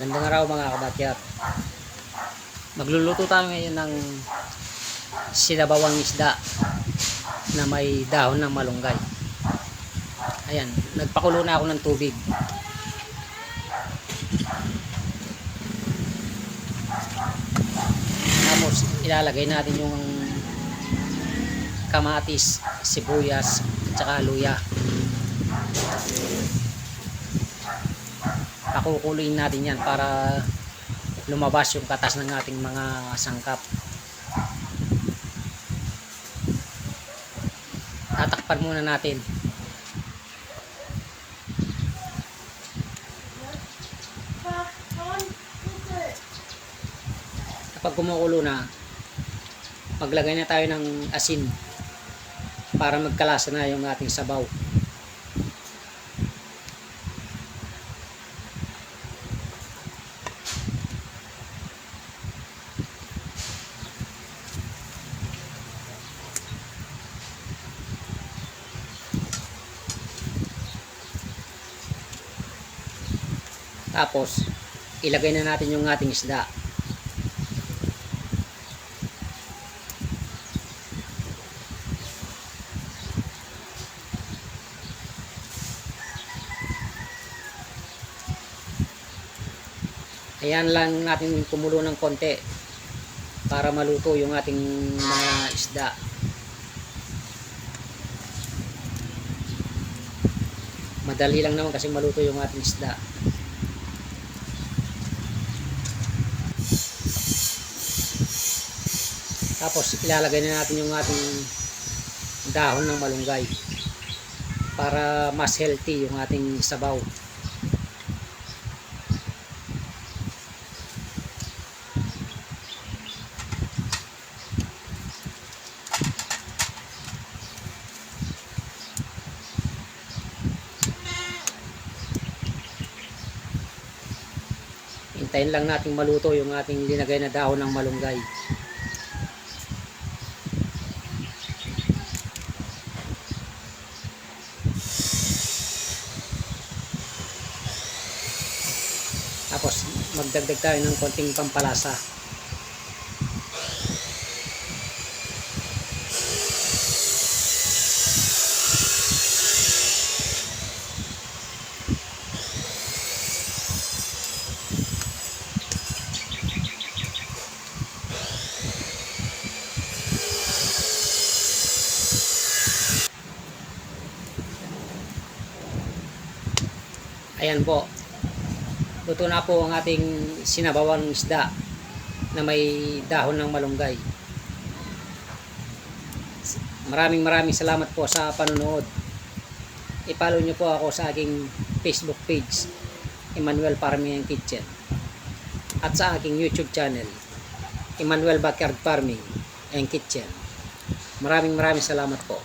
Magandang araw mga kabakyat. Magluluto tayo ngayon ng sinabawang isda na may dahon ng malunggay. Ayan, nagpakulo na ako ng tubig. Tapos ilalagay natin yung kamatis, sibuyas at saka luya. Pakukuloyin natin yan para lumabas yung katas ng ating mga sangkap. Tatakpan muna natin. Kapag kumukulo na, maglagay na tayo ng asin para magkalasa na yung ating sabaw. Tapos, ilagay na natin yung ating isda. Ayan lang natin kumulo ng konti para maluto yung ating mga isda. Madali lang naman kasi maluto yung ating isda. Tapos ilalagay na natin yung ating dahon ng malunggay para mas healthy yung ating sabaw. Hintayin lang natin maluto yung ating linagay na dahon ng malunggay. Tapos magdagdag tayo ng konting pampalasa. Ayan po. Luto na po ang ating sinabawang isda na may dahon ng malunggay. Maraming salamat po sa panonood. I-follow nyo po ako sa aking Facebook page, Emmanuel Farming and Kitchen, at sa aking YouTube channel, Emmanuel Backyard Farming and Kitchen. Maraming salamat po.